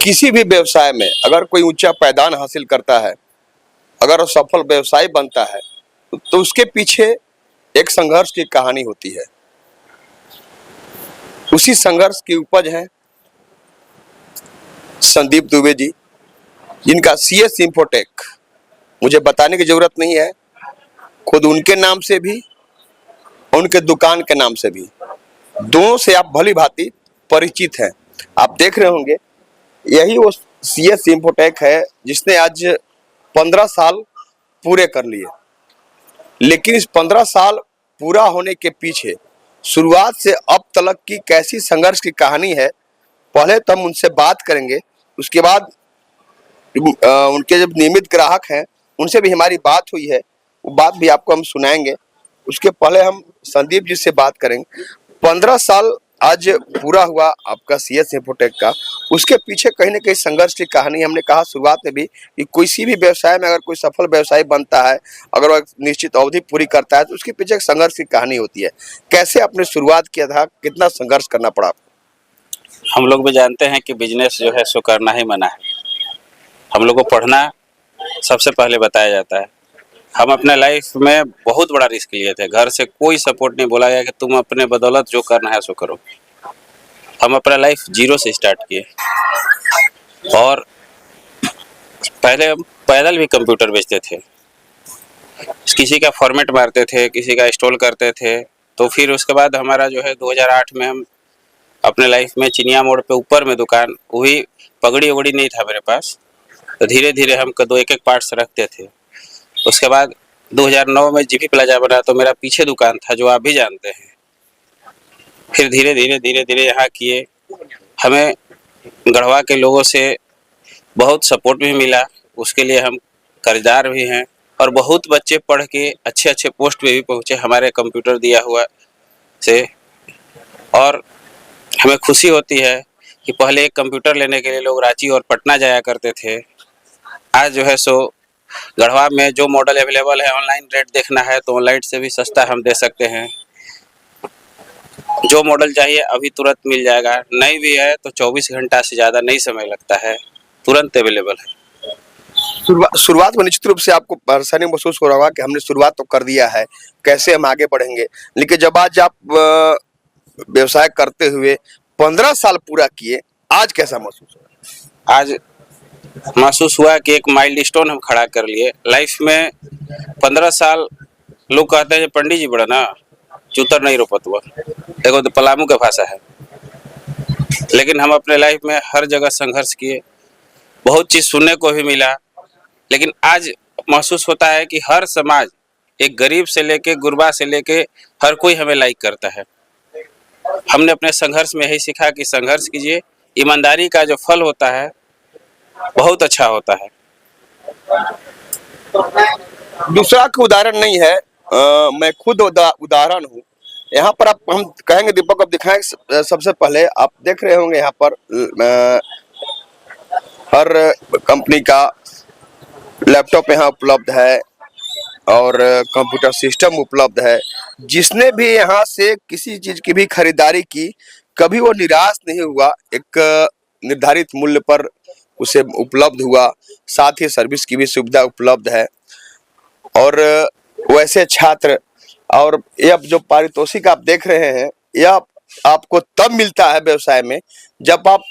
किसी भी व्यवसाय में अगर कोई ऊंचा पायदान हासिल करता है, अगर वो सफल व्यवसायी बनता है, तो उसके पीछे एक संघर्ष की कहानी होती है। उसी संघर्ष की उपज है संदीप दुबे जी, जिनका CS इंफोटेक, मुझे बताने की जरूरत नहीं है, खुद उनके नाम से भी, उनके दुकान के नाम से भी, दोनों से आप भली भांति परिचित हैं। आप देख रहे होंगे, यही वो CS इंफोटेक है जिसने आज 15 साल पूरे कर लिए। लेकिन इस 15 साल पूरा होने के पीछे शुरुआत से अब तक की कैसी संघर्ष की कहानी है, पहले तो हम उनसे बात करेंगे। उसके बाद उनके जब नियमित ग्राहक हैं उनसे भी हमारी बात हुई है, वो बात भी आपको हम सुनाएंगे। उसके पहले हम संदीप जी से बात करेंगे। 15 साल आज पूरा हुआ आपका CS इंफोटेक का, उसके पीछे कहीं ना कहीं संघर्ष की कहानी। हमने कहा शुरुआत में भी कि किसी भी व्यवसाय में अगर कोई सफल व्यवसायी बनता है, अगर वो निश्चित अवधि पूरी करता है, तो उसके पीछे एक संघर्ष की कहानी होती है। कैसे आपने शुरुआत किया था, कितना संघर्ष करना पड़ा? हम लोग भी जानते हैं कि बिजनेस जो है सो करना ही मना है। हम लोग को पढ़ना सबसे पहले बताया जाता है। हम अपने लाइफ में बहुत बड़ा रिस्क लिए थे। घर से कोई सपोर्ट नहीं, बोला गया कि तुम अपने बदौलत जो करना है सो करो। हम अपना लाइफ जीरो से स्टार्ट किए और पहले पैदल भी कंप्यूटर बेचते थे, किसी का फॉर्मेट मारते थे, किसी का इंस्टॉल करते थे। तो फिर उसके बाद हमारा जो है 2008 में हम अपने लाइफ में चिनिया मोड़ पे ऊपर में दुकान, वही पगड़ी वगड़ी नहीं था मेरे पास, तो धीरे धीरे हम दो एक पार्ट्स रखते थे। उसके बाद 2009 में GP प्लाजा बना, तो मेरा पीछे दुकान था जो आप भी जानते हैं। फिर धीरे धीरे यहाँ किए। हमें गढ़वा के लोगों से बहुत सपोर्ट भी मिला, उसके लिए हम कर्जदार भी हैं। और बहुत बच्चे पढ़ के अच्छे अच्छे पोस्ट पे भी पहुँचे हमारे कंप्यूटर दिया हुआ से। और हमें खुशी होती है कि पहले एक कंप्यूटर लेने के लिए लोग रांची और पटना जाया करते थे। आज जो है सो गढ़वा में जो मॉडल अवेलेबल है, ऑनलाइन रेट देखना है तो ऑनलाइन से भी सस्ता हम दे सकते हैं। जो मॉडल चाहिए अभी तुरंत मिल जाएगा, नहीं भी है तो 24 घंटा से ज़्यादा नहीं समय लगता है, तुरंत अवेलेबल है। शुरुआत में निश्चित रूप से आपको परेशानी महसूस हो रहा होगा कि हमने शुरुआत तो कर दिया है, कैसे हम आगे बढ़ेंगे। लेकिन जब आज आप व्यवसाय करते हुए 15 साल पूरा किए, आज कैसा महसूस हो रहा है? आज महसूस हुआ कि एक माइलस्टोन हम खड़ा कर लिए लाइफ में। 15 साल लोग कहते हैं पंडित जी बड़ा ना चूतर नहीं रोपत हुआ, देखो तो पलामू का भाषा है। लेकिन हम अपने लाइफ में हर जगह संघर्ष किए, बहुत चीज़ सुनने को भी मिला। लेकिन आज महसूस होता है कि हर समाज, एक गरीब से लेके गुरबा से लेके हर कोई हमें लाइक करता है। हमने अपने संघर्ष में यही सीखा कि संघर्ष कीजिए, ईमानदारी का जो फल होता है बहुत अच्छा होता है। दूसरा का उदाहरण नहीं है, मैं खुद उदाहरण हूँ। यहाँ पर आप, हम कहेंगे दीपक, अब दिखाएं। सबसे पहले आप देख रहे होंगे यहाँ पर हर कंपनी का लैपटॉप यहाँ उपलब्ध है और कंप्यूटर सिस्टम उपलब्ध है। जिसने भी यहाँ से किसी चीज की भी खरीदारी की, कभी वो निराश नहीं हुआ। एक निर्धारित मूल्य पर उसे उपलब्ध हुआ, साथ ही सर्विस की भी सुविधा उपलब्ध है। और वैसे छात्र, और यह जो पारितोषिक आप देख रहे हैं, यह आपको तब मिलता है व्यवसाय में जब आप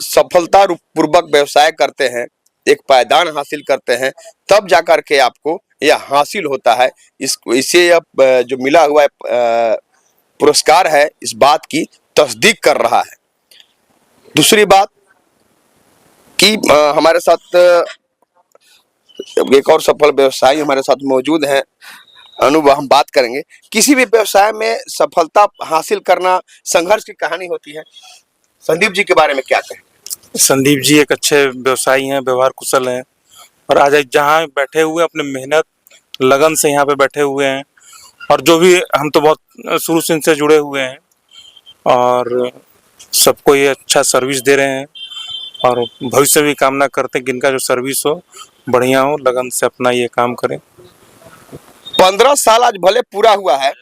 सफलता पूर्वक व्यवसाय करते हैं, एक पायदान हासिल करते हैं, तब जाकर के आपको यह हासिल होता है। इसे जो मिला हुआ पुरस्कार है, इस बात की तस्दीक कर रहा है। दूसरी बात कि हमारे साथ एक और सफल व्यवसायी हमारे साथ मौजूद हैं, अनुभव हम बात करेंगे। किसी भी व्यवसाय में सफलता हासिल करना संघर्ष की कहानी होती है। संदीप जी के बारे में क्या कहें? संदीप जी एक अच्छे व्यवसायी हैं, व्यवहार कुशल हैं, और आज जहाँ बैठे हुए अपने मेहनत लगन से यहाँ पे बैठे हुए हैं। और जो भी, हम तो बहुत शुरू से इनसे जुड़े हुए हैं और सबको ये अच्छा सर्विस दे रहे हैं। और भविष्य भी कामना करते हैं कि इनका जो सर्विस हो बढ़िया हो, लगन से अपना ये काम करें। 15 साल आज भले पूरा हुआ है,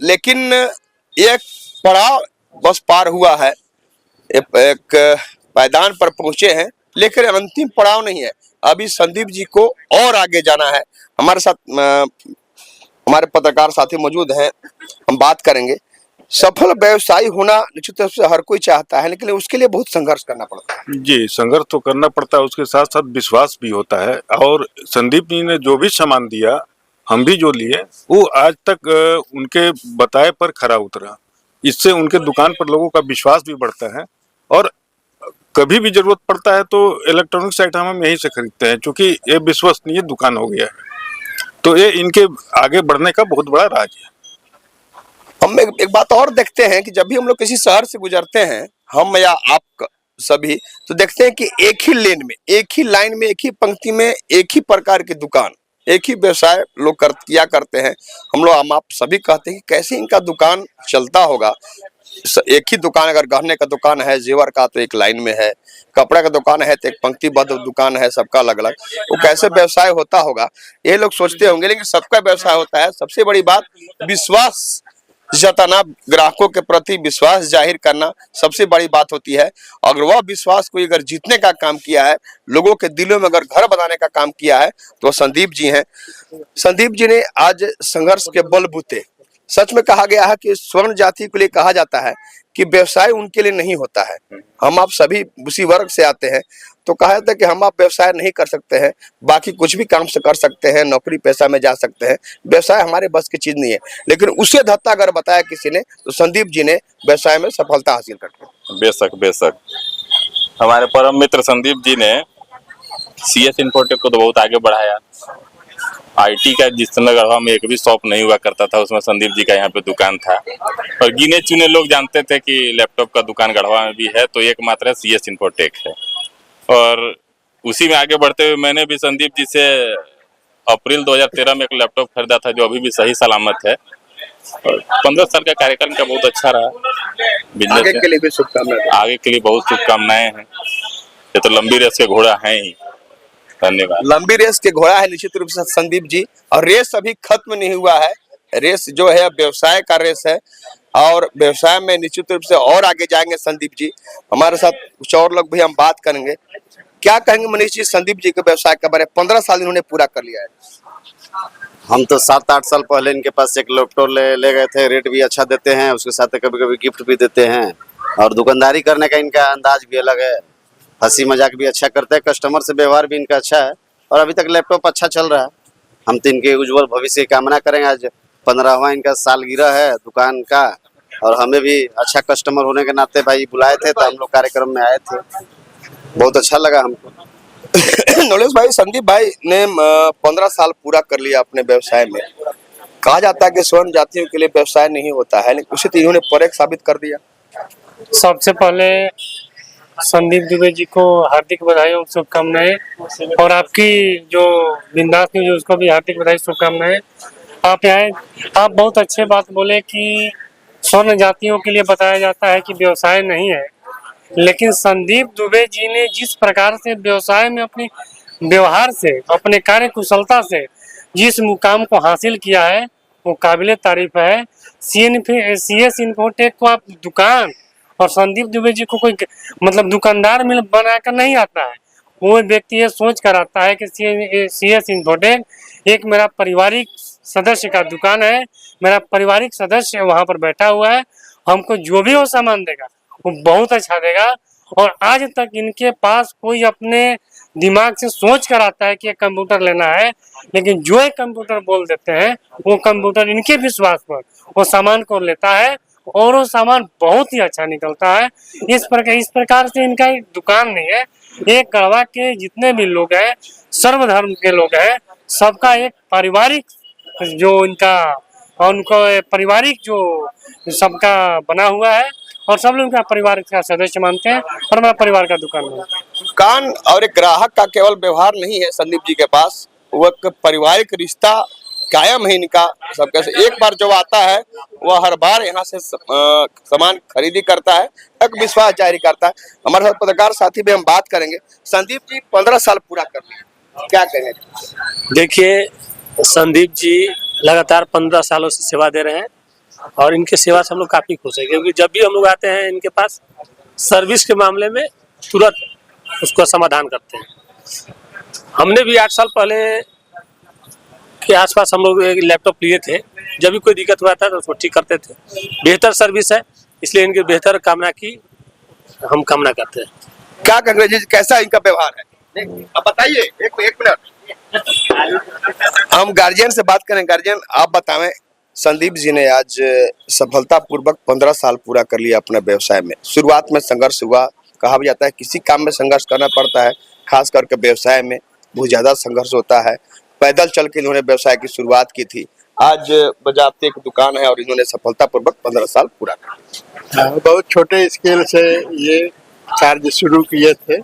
लेकिन एक पड़ाव बस पार हुआ है। एक पायदान पर पहुंचे हैं, लेकिन अंतिम पड़ाव नहीं है। अभी संदीप जी को और आगे जाना है। हमारे साथ हमारे पत्रकार साथी मौजूद हैं, हम बात करेंगे। सफल व्यवसायी होना निश्चित रूप से हर कोई चाहता है, लेकिन उसके लिए बहुत संघर्ष करना पड़ता है। जी, संघर्ष तो करना पड़ता है, उसके साथ साथ विश्वास भी होता है। और संदीप जी ने जो भी सामान दिया, हम भी जो लिए, वो आज तक उनके बताए पर खरा उतरा। इससे उनके दुकान पर लोगों का विश्वास भी बढ़ता है। और कभी भी जरूरत पड़ता है तो इलेक्ट्रॉनिक्स आइटम हम यहीं से खरीदते हैं, क्योंकि ये विश्वसनीय दुकान हो गया है। तो ये इनके आगे बढ़ने का बहुत बड़ा राज है। हम एक बात और देखते हैं कि जब भी हम लोग किसी शहर से गुजरते हैं, हम या आप सभी, तो देखते हैं कि एक ही लेन में, एक ही लाइन में, एक ही पंक्ति में एक ही प्रकार की दुकान, एक ही व्यवसाय लोग किया करते हैं। हम आप सभी कहते हैं कि कैसे इनका दुकान चलता होगा। एक ही दुकान, अगर गहने का दुकान है, जेवर का, तो एक लाइन में है, कपड़ा का दुकान है तो एक पंक्तिबद्ध दुकान है, सबका अलग अलग। वो कैसे व्यवसाय होता होगा ये लोग सोचते होंगे, लेकिन सबका व्यवसाय होता है। सबसे बड़ी बात विश्वास जताना, ग्राहकों के प्रति विश्वास जाहिर करना सबसे बड़ी बात होती है। अगर वह विश्वास को अगर जीतने का काम किया है, लोगों के दिलों में अगर घर बनाने का काम किया है, तो संदीप जी हैं। संदीप जी ने आज संघर्ष के बलबूते, सच में कहा गया है कि स्वर्ण जाति के लिए कहा जाता है कि व्यवसाय उनके लिए नहीं होता है। हम आप सभी उसी वर्ग से आते हैं, तो कहा जाता है कि हम आप व्यवसाय नहीं कर सकते हैं, बाकी कुछ भी काम से कर सकते हैं, नौकरी पेशा में जा सकते हैं, व्यवसाय हमारे बस की चीज नहीं है। लेकिन उसे धत्ता अगर बताया किसी ने, तो संदीप जी ने व्यवसाय में सफलता हासिल कर ली। बेशक बेशक, हमारे परम मित्र संदीप जी ने CS इन्फोटेक को तो बहुत आगे बढ़ाया। IT का जिस समय गढ़वा में एक भी शॉप नहीं हुआ करता था, उसमें संदीप जी का यहाँ पे दुकान था। और गिने चुने लोग जानते थे कि लैपटॉप का दुकान गढ़वा में भी है, तो एकमात्र CS इन्फोटेक है। और उसी में आगे बढ़ते हुए मैंने भी संदीप जी से अप्रैल 2013 में एक लैपटॉप खरीदा था, जो अभी भी सही सलामत है। और 15 साल का कार्यकाल का बहुत अच्छा रहा। आगे के लिए भी शुभकामनाएं। आगे के लिए बहुत शुभकामनाएं हैं। ये तो लंबी रेस के घोड़ा हैं ही। धन्यवाद। लंबी रेस के घोड़ा है निश्चित रूप से संदीप जी, और रेस अभी खत्म नहीं हुआ है। रेस जो है व्यवसाय का रेस है, और व्यवसाय में निश्चित रूप से और आगे जाएंगे संदीप जी। हमारे साथ कुछ और लोग भी हम बात करेंगे। क्या कहेंगे मनीष जी संदीप जी के व्यवसाय के बारे में? 15 साल इन्होंने पूरा कर लिया है। हम तो 7-8 साल पहले इनके पास एक लैपटॉप ले गए थे। रेट भी अच्छा देते हैं, उसके साथ कभी कभी गिफ्ट भी देते हैं। और दुकानदारी करने का इनका अंदाज भी अलग है, हंसी मजाक भी अच्छा करते हैं, कस्टमर से व्यवहार भी इनका अच्छा है। और अभी तक लैपटॉप अच्छा चल रहा है। हम तो इनके उज्जवल भविष्य की कामना करेंगे। आज 15वां इनका सालगिरह है दुकान का, और हमें भी अच्छा कस्टमर होने के नाते भाई बुलाए थे, तो हम लोग कार्यक्रम में आए थे। बहुत अच्छा लगा हमको। नॉलेज भाई, संदीप भाई ने 15 साल पूरा कर लिया अपने व्यवसाय में। कहा जाता है कि स्वर्ण जातियों के लिए व्यवसाय नहीं होता है, लेकिन उसे तो इन्होंने परख साबित कर दिया। सबसे पहले संदीप दुबे जी को हार्दिक बधाई और शुभकामनाएं, और आपकी जो बिंदास न्यूज है उसको भी हार्दिक बधाई शुभकामनाएं। आप यहाँ आप बहुत अच्छे बात बोले कि स्वर्ण जातियों के लिए बताया जाता है कि व्यवसाय नहीं है, लेकिन संदीप दुबे जी ने जिस प्रकार से व्यवसाय में अपने व्यवहार से, अपने कार्य कुशलता से जिस मुकाम को हासिल किया है, वो काबिले तारीफ है। CS इन्फोटेक को आप दुकान, और संदीप दुबे जी को कोई मतलब दुकानदार में बनाकर नहीं आता है। वो व्यक्ति ये सोच कर आता है कि CS इन्फोटेक एक मेरा पारिवारिक सदस्य का दुकान है, मेरा पारिवारिक सदस्य वहाँ पर बैठा हुआ है, हमको जो भी वो सामान देगा वो बहुत अच्छा देगा। और आज तक इनके पास कोई अपने दिमाग से सोच कर आता है कि एक कंप्यूटर लेना है, लेकिन जो एक कंप्यूटर बोल देते हैं वो कंप्यूटर इनके विश्वास पर वो सामान को लेता है, और वो सामान बहुत ही अच्छा निकलता है। इस प्रकार से इनका एक दुकान नहीं है, एक गढ़वा के जितने भी लोग हैं, सर्वधर्म के लोग हैं, सबका एक पारिवारिक जो उनको पारिवारिक जो सबका बना हुआ है, और सब लोग का परिवार का सदस्य मानते हैं, और हमारा परिवार का दुकान है। दुकान और एक ग्राहक का केवल व्यवहार नहीं है संदीप जी के पास, वो एक पारिवारिक रिश्ता कायम है इनका सबके से। एक बार जो आता है वह हर बार यहाँ से सामान खरीदी करता है, एक विश्वास जारी करता है। हमारे साथ पत्रकार साथी भी हम बात करेंगे। संदीप जी 15 साल पूरा कर लिया, क्या कहेंगे? देखिए, संदीप जी लगातार 15 सालों से सेवा दे रहे हैं, और इनके सेवा से हम लोग काफ़ी खुश हैं, क्योंकि जब भी हम लोग आते हैं इनके पास सर्विस के मामले में तुरंत उसका समाधान करते हैं। हमने भी 8 साल पहले के आसपास हम लोग एक लैपटॉप लिए थे, जब भी कोई दिक्कत हुआ था तो उसको ठीक करते थे। बेहतर सर्विस है, इसलिए इनकी बेहतर कामना की हम कामना करते हैं। क्या कहेंगे जी, कैसा इनका व्यवहार है? अब बताइए, एक मिनट हम गार्जियन से बात करें। गार्जियन आप बतावें, संदीप जी ने आज सफलतापूर्वक 15 साल पूरा कर लिया अपने व्यवसाय में। शुरुआत में संघर्ष हुआ, कहा भी जाता है किसी काम में संघर्ष करना पड़ता है, खास करके व्यवसाय में बहुत ज्यादा संघर्ष होता है। पैदल चल के इन्होंने व्यवसाय की शुरुआत की थी। आज बजाते एक दुकान है और इन्होंने सफलतापूर्वक 15 साल पूरा कर लिया। बहुत छोटे स्केल से ये कार्य शुरू किए थे,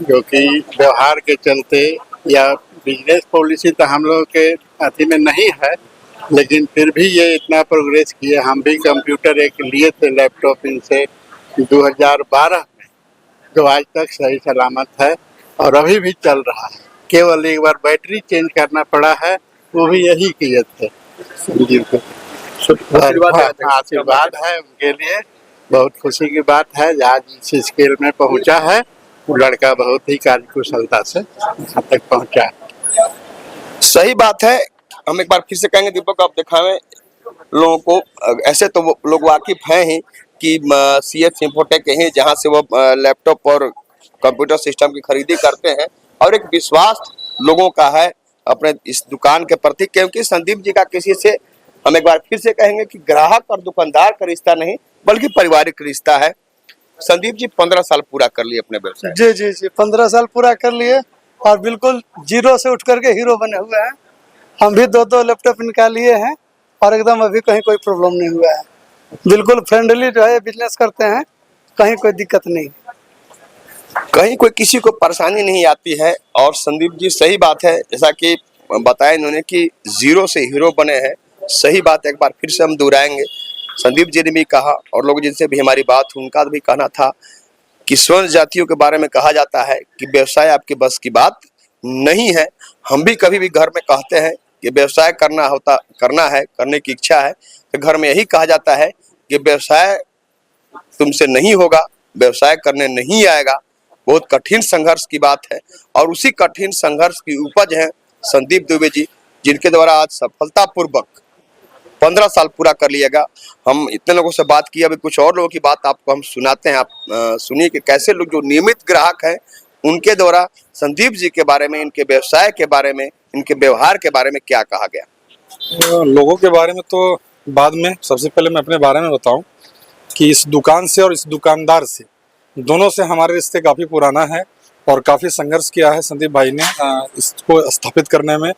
जो कि व्यवहार के चलते या बिजनेस पॉलिसी तो हम लोग के अथी में नहीं है, लेकिन फिर भी ये इतना प्रोग्रेस किए। हम भी कंप्यूटर एक लिए थे लैपटॉप इनसे 2012 में, जो आज तक सही सलामत है और अभी भी चल रहा है। केवल एक बार बैटरी चेंज करना पड़ा है, वो भी यही किए थे। आशीर्वाद है उनके लिए, बहुत खुशी की बात है। आज इस स्केल में पहुंचा है, वो लड़का बहुत ही कार्यकुशलता से यहाँ तक पहुंचा है। सही बात है। हम एक बार फिर से कहेंगे, दीपक आप दिखावें लोगों को। ऐसे तो वो लोग वाकिफ हैं ही कि CS इंफोटेक ही जहां से वो लैपटॉप और कंप्यूटर सिस्टम की खरीदी करते हैं, और एक विश्वास लोगों का है अपने इस दुकान के प्रति, क्योंकि संदीप जी का किसी से, हम एक बार फिर से कहेंगे कि ग्राहक और दुकानदार का रिश्ता नहीं बल्कि पारिवारिक रिश्ता है। संदीप जी 15 साल पूरा कर लिए अपने व्यवसाय। जी जी जी 15 साल पूरा कर लिए और बिल्कुल जीरो से उठ करके हीरो बने हुए हैं। हम भी 2-2 लैपटॉप निकालिए हैं और एकदम अभी कहीं कोई प्रॉब्लम नहीं हुआ है। बिल्कुल फ्रेंडली जो है बिजनेस करते हैं, कहीं कोई दिक्कत नहीं, कहीं कोई किसी को परेशानी नहीं आती है। और संदीप जी सही बात है, जैसा कि बताया इन्होंने कि जीरो से हीरो बने हैं, सही बात एक बार फिर से हम दोहराएंगे। संदीप जी ने भी कहा और लोग जिनसे भी हमारी बात हुई उनका भी कहना था कि स्वर्ण जातियों के बारे में कहा जाता है कि व्यवसाय आपके बस की बात नहीं है। हम भी कभी भी घर में कहते हैं कि व्यवसाय करना है, करने की इच्छा है, तो घर में यही कहा जाता है कि व्यवसाय तुमसे नहीं होगा, व्यवसाय करने नहीं आएगा। बहुत कठिन संघर्ष की बात है और उसी कठिन संघर्ष की उपज है संदीप दुबे जी, जिनके द्वारा आज सफलतापूर्वक 15 साल पूरा कर लिएगा। हम इतने लोगों से बात की, अभी कुछ और लोगों की बात आपको हम सुनाते हैं। आप सुनिए कि कैसे लोग जो नियमित ग्राहक हैं उनके द्वारा संदीप जी के बारे में, इनके व्यवसाय के बारे में, इनके व्यवहार के बारे में क्या कहा गया। लोगों के बारे में तो बाद में, सबसे पहले मैं अपने बारे में बताऊं कि इस दुकान से और इस दुकानदार से, दोनों से हमारे रिश्ते काफ़ी पुराना है और काफ़ी संघर्ष किया है संदीप भाई ने इसको स्थापित करने में।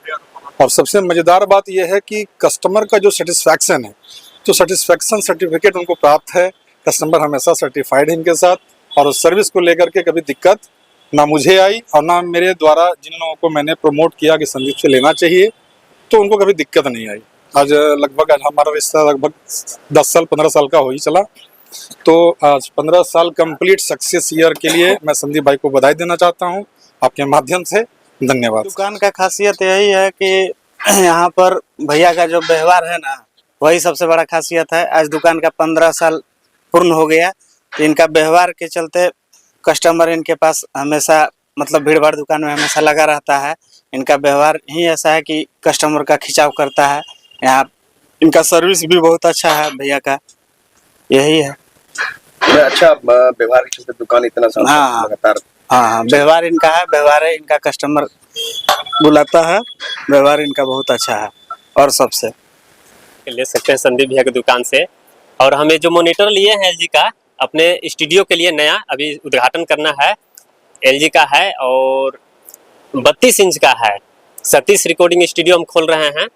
और सबसे मज़ेदार बात यह है कि कस्टमर का जो सेटिस्फैक्शन है, तो सेटिस्फैक्शन सर्टिफिकेट उनको प्राप्त है। कस्टमर हमेशा सर्टिफाइड है इनके साथ, और उस सर्विस को लेकर के कभी दिक्कत ना मुझे आई और ना मेरे द्वारा जिन लोगों को मैंने प्रमोट किया कि संदीप से लेना चाहिए, तो उनको कभी दिक्कत नहीं आई। आज हमारा रिश्ता लगभग 10 साल 15 साल का हो ही चला। तो आज 15 साल कंप्लीट सक्सेस ईयर के लिए मैं संदीप भाई को बधाई देना चाहता हूं आपके माध्यम से। धन्यवाद। दुकान का खासियत यही है कि यहाँ पर भैया का जो व्यवहार है ना, वही सबसे बड़ा खासियत है। आज दुकान का 15 साल पूर्ण हो गया, तो इनका व्यवहार के चलते कस्टमर इनके पास हमेशा, मतलब भीड़ भाड़ दुकान में हमेशा लगा रहता है। इनका व्यवहार ही ऐसा है कि कस्टमर का खिंचाव करता है। यहाँ इनका सर्विस भी बहुत अच्छा है भैया का, यही है। अच्छा व्यवहार के चलते दुकान इतना लगातार। हाँ, व्यवहार इनका है, व्यवहार है इनका, कस्टमर बुलाता है, व्यवहार इनका बहुत अच्छा है। और सबसे ले सकते हैं संदीप भैया की दुकान से। और हमें जो मॉनिटर लिए हैं LG का, अपने स्टूडियो के लिए नया अभी उद्घाटन करना है, LG का है और 32 इंच का है। सतीश रिकॉर्डिंग स्टूडियो हम खोल रहे हैं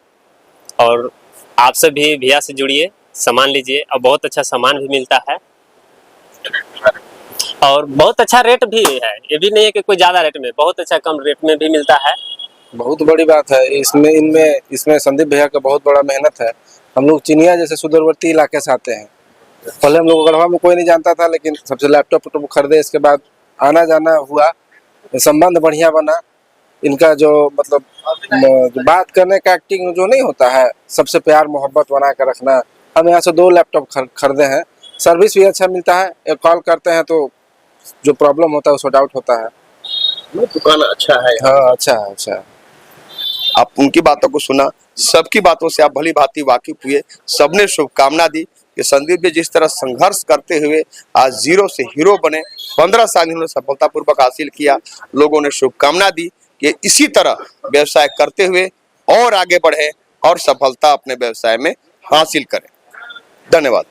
और आप सब भी भैया से जुड़िए, सामान लीजिए और बहुत अच्छा सामान भी मिलता है और बहुत अच्छा रेट भी है। ये भी नहीं है कि कोई ज़्यादा रेट में, बहुत अच्छा कम रेट में भी मिलता है। बहुत बड़ी बात है इसमें संदीप भैया का बहुत बड़ा मेहनत है। हम लोग चिनिया जैसे सुदूरवर्ती इलाके से आते हैं। पहले हम लोग गढ़वा में कोई नहीं जानता था, लेकिन सबसे लैपटॉप खरीदे, इसके बाद आना जाना हुआ, संबंध बढ़िया बना। इनका जो मतलब जो बात करने का एक्टिंग जो नहीं होता है, सबसे प्यार मोहब्बत बना कर रखना। हम यहाँ से 2 लैपटॉप खरीदे हैं, सर्विस भी अच्छा मिलता है। एक कॉल करते हैं तो जो प्रॉब्लम होता है वो सॉर्ट आउट होता है। दुकान अच्छा है। हाँ अच्छा है, अच्छा है। आप उनकी बातों को सुना, सबकी बातों से आप भली भांति वाकिफ हुए, सबने शुभकामना दी कि संदीप जी जिस तरह संघर्ष करते हुए आज जीरो से हीरो बने, 15 साल इन्होंने सफलतापूर्वक हासिल किया। लोगों ने शुभकामना दी कि इसी तरह व्यवसाय करते हुए और आगे बढ़े और सफलता अपने व्यवसाय में हासिल करें। धन्यवाद।